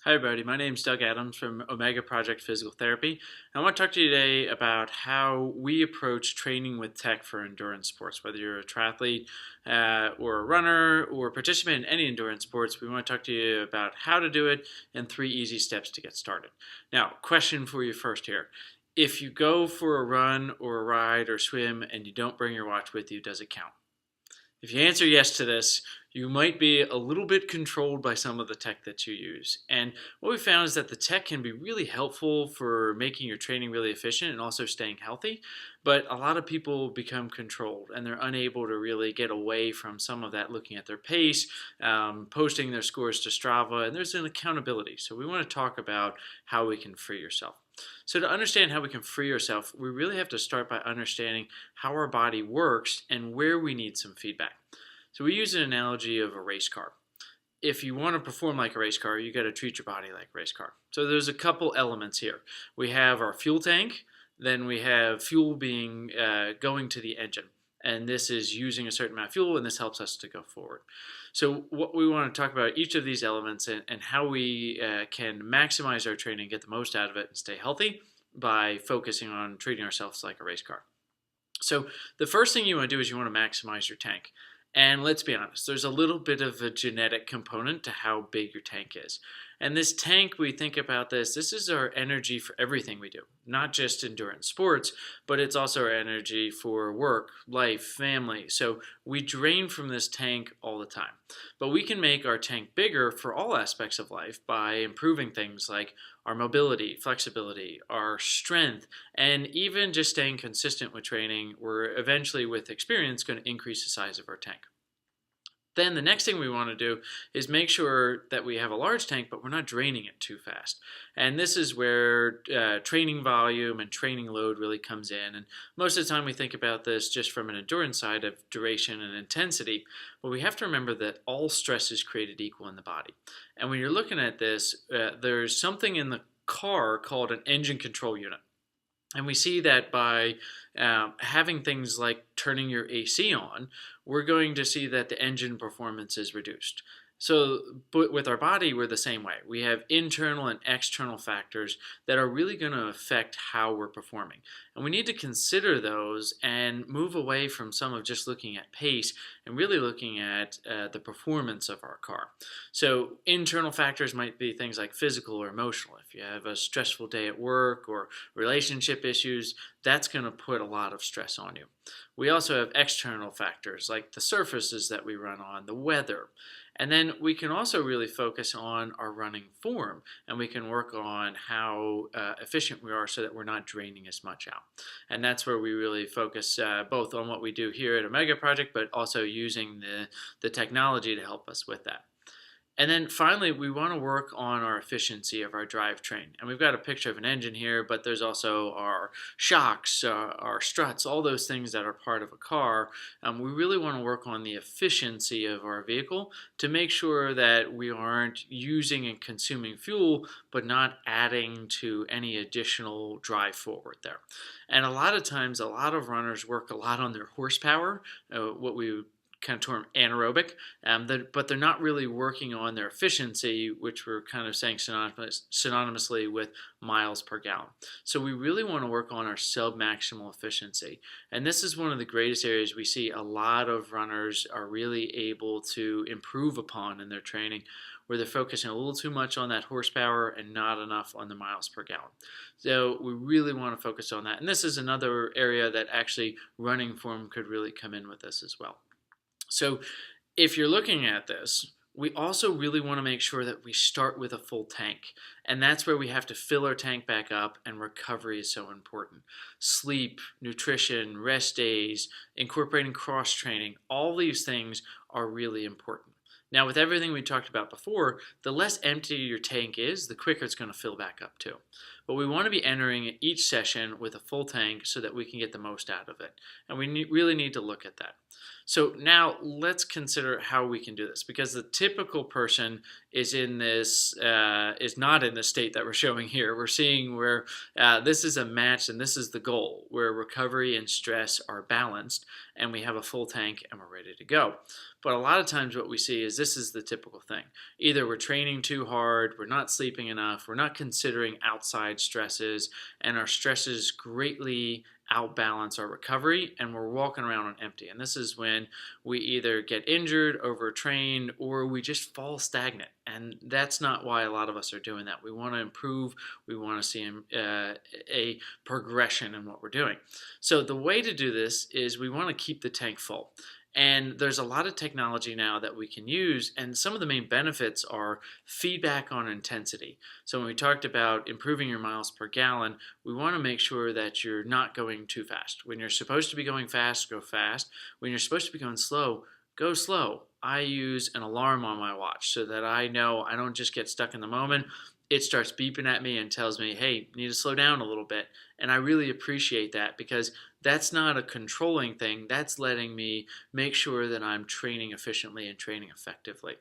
Hi everybody, my name is Doug Adams from Omega Project Physical Therapy. I want to talk to you today about how we approach training with tech for endurance sports. Whether you're a triathlete or a runner or participant in any endurance sports, we want to talk to you about how to do it and 3 easy steps to get started. Now, question for you first here. If you go for a run or a ride or swim and you don't bring your watch with you, does it count? If you answer yes to this, you might be a little bit controlled by some of the tech that you use. And what we found is that the tech can be really helpful for making your training really efficient and also staying healthy. But a lot of people become controlled and they're unable to really get away from some of that looking at their pace, posting their scores to Strava, and there's an accountability. So we want to talk about how we can free yourself. So to understand how we can free ourselves, we really have to start by understanding how our body works and where we need some feedback. So we use an analogy of a race car. If you want to perform like a race car, you got to treat your body like a race car. So there's a couple elements here. We have our fuel tank, then we have fuel being going to the engine. And this is using a certain amount of fuel, and this helps us to go forward. So what we want to talk about each of these elements and how we can maximize our training, get the most out of it, and stay healthy by focusing on treating ourselves like a race car. So the first thing you want to do is you want to maximize your tank. And let's be honest, there's a little bit of a genetic component to how big your tank is. And this tank, we think about this is our energy for everything we do, not just endurance sports, but it's also our energy for work, life, family. So we drain from this tank all the time. But we can make our tank bigger for all aspects of life by improving things like our mobility, flexibility, our strength, and even just staying consistent with training. We're eventually, with experience, going to increase the size of our tank. Then the next thing we want to do is make sure that we have a large tank, but we're not draining it too fast. And this is where training volume and training load really comes in. And most of the time we think about this just from an endurance side of duration and intensity, but we have to remember that all stress is created equal in the body. And when you're looking at this, there's something in the car called an engine control unit. And we see that by having things like turning your AC on, we're going to see that the engine performance is reduced. So but with our body, we're the same way. We have internal and external factors that are really going to affect how we're performing. And we need to consider those and move away from some of just looking at pace and really looking at the performance of our car. So internal factors might be things like physical or emotional. If you have a stressful day at work or relationship issues, that's going to put a lot of stress on you. We also have external factors like the surfaces that we run on, the weather. And then we can also really focus on our running form, and we can work on how efficient we are so that we're not draining as much out. And that's where we really focus both on what we do here at Omega Project, but also using the technology to help us with that. And then finally, we want to work on our efficiency of our drivetrain. And we've got a picture of an engine here, but there's also our shocks, our struts, all those things that are part of a car. We really want to work on the efficiency of our vehicle to make sure that we aren't using and consuming fuel, but not adding to any additional drive forward there. And a lot of times, a lot of runners work a lot on their horsepower, what we kind of term anaerobic, but they're not really working on their efficiency, which we're kind of saying synonymously with miles per gallon. So we really want to work on our sub-maximal efficiency. And this is one of the greatest areas we see a lot of runners are really able to improve upon in their training, where they're focusing a little too much on that horsepower and not enough on the miles per gallon. So we really want to focus on that. And this is another area that actually running form could really come in with this as well. So if you're looking at this, we also really want to make sure that we start with a full tank. And that's where we have to fill our tank back up, and recovery is so important. Sleep, nutrition, rest days, incorporating cross-training, all these things are really important. Now, with everything we talked about before, the less empty your tank is, the quicker it's going to fill back up too. but we want to be entering each session with a full tank so that we can get the most out of it. And we really need to look at that. So now let's consider how we can do this, because the typical person is not in the state that we're showing here. We're seeing where this is a match and this is the goal, where recovery and stress are balanced and we have a full tank and we're ready to go. But a lot of times what we see is this is the typical thing. Either we're training too hard, we're not sleeping enough, we're not considering outside stresses, and our stresses greatly outbalance our recovery and we're walking around on empty. And this is when we either get injured, overtrained, or we just fall stagnant. And that's not why a lot of us are doing that. We want to improve. We want to see a progression in what we're doing. So the way to do this is we want to keep the tank full. And there's a lot of technology now that we can use, and some of the main benefits are feedback on intensity. So when we talked about improving your miles per gallon, we want to make sure that you're not going too fast. When you're supposed to be going fast, go fast. When you're supposed to be going slow, go slow. I use an alarm on my watch so that I know I don't just get stuck in the moment. It starts beeping at me and tells me, hey, you need to slow down a little bit. And I really appreciate that, because that's not a controlling thing. That's letting me make sure that I'm training efficiently and training effectively.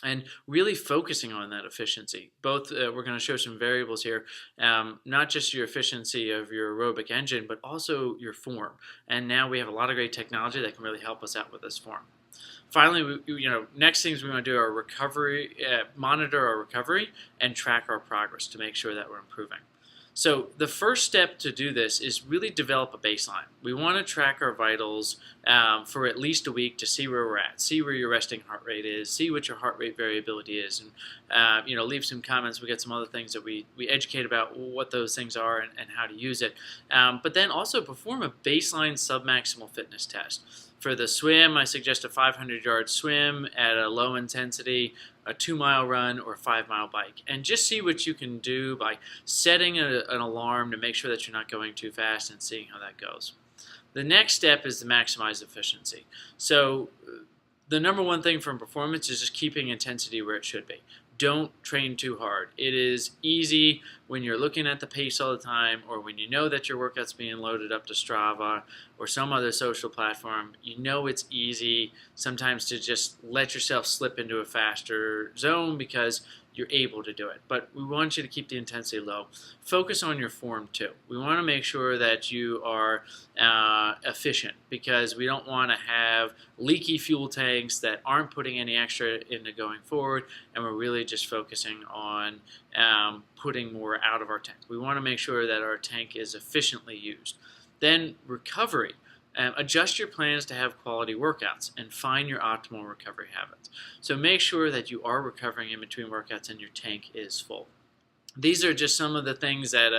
And really focusing on that efficiency. Both, we're going to show some variables here, not just your efficiency of your aerobic engine, but also your form. And now we have a lot of great technology that can really help us out with this form. Finally, next things we want to do are recovery, monitor our recovery and track our progress to make sure that we're improving. So the first step to do this is really develop a baseline. We want to track our vitals for at least a week to see where we're at, see where your resting heart rate is, see what your heart rate variability is, and leave some comments. We got some other things that we educate about what those things are and how to use it. But then also perform a baseline submaximal fitness test. For the swim, I suggest a 500-yard swim at a low intensity, a 2-mile run, or a 5-mile bike. And just see what you can do by setting an alarm to make sure that you're not going too fast and seeing how that goes. The next step is to maximize efficiency. So the number one thing from performance is just keeping intensity where it should be. Don't train too hard. It is easy when you're looking at the pace all the time, or when you know that your workout's being loaded up to Strava or some other social platform. You know it's easy sometimes to just let yourself slip into a faster zone because you're able to do it. But we want you to keep the intensity low. Focus on your form too. We want to make sure that you are efficient, because we don't want to have leaky fuel tanks that aren't putting any extra into going forward, and we're really just focusing on putting more out of our tank. We want to make sure that our tank is efficiently used. Then recovery. Adjust your plans to have quality workouts and find your optimal recovery habits. So make sure that you are recovering in between workouts and your tank is full. These are just some of the things that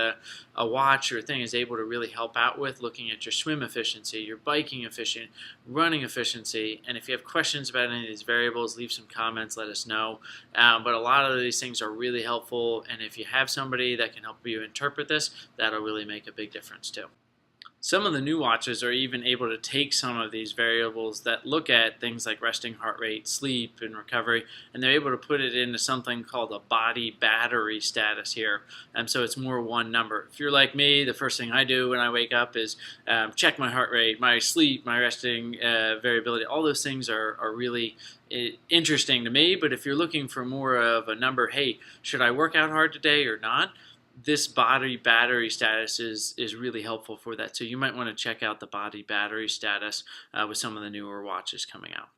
a watch or thing is able to really help out with, looking at your swim efficiency, your biking efficiency, running efficiency. And if you have questions about any of these variables, leave some comments, let us know. But a lot of these things are really helpful, and if you have somebody that can help you interpret this, that'll really make a big difference too. Some of the new watches are even able to take some of these variables that look at things like resting heart rate, sleep, and recovery, and they're able to put it into something called a body battery status here. So it's more one number. If you're like me, the first thing I do when I wake up is check my heart rate, my sleep, my resting variability. All those things are really interesting to me, but if you're looking for more of a number, hey, should I work out hard today or not? This body battery status is really helpful for that. So you might want to check out the body battery status with some of the newer watches coming out.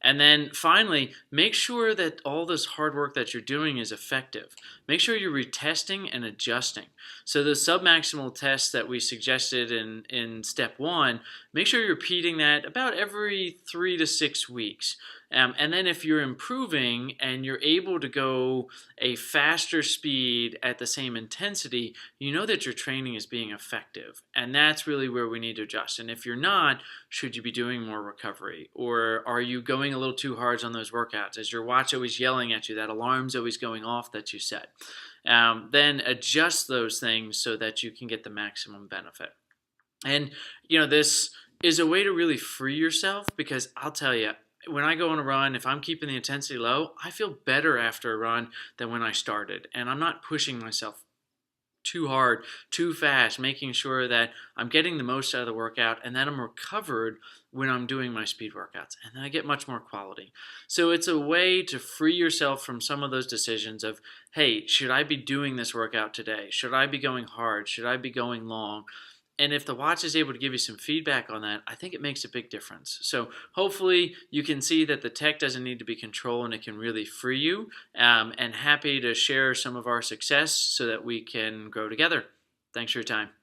And then finally, make sure that all this hard work that you're doing is effective. Make sure you're retesting and adjusting. So the submaximal test that we suggested in step 1, make sure you're repeating that about every 3 to 6 weeks. And then if you're improving and you're able to go a faster speed at the same intensity, you know that your training is being effective. And that's really where we need to adjust. And if you're not, should you be doing more recovery? Or are you going a little too hard on those workouts? Is your watch always yelling at you? That alarm's always going off that you set? Then adjust those things so that you can get the maximum benefit. And, this is a way to really free yourself, because I'll tell you, when I go on a run, if I'm keeping the intensity low, I feel better after a run than when I started. And I'm not pushing myself too hard, too fast, making sure that I'm getting the most out of the workout and that I'm recovered when I'm doing my speed workouts. And then I get much more quality. So it's a way to free yourself from some of those decisions of, hey, should I be doing this workout today? Should I be going hard? Should I be going long? And if the watch is able to give you some feedback on that, I think it makes a big difference. So hopefully you can see that the tech doesn't need to be control and it can really free you. And happy to share some of our success so that we can grow together. Thanks for your time.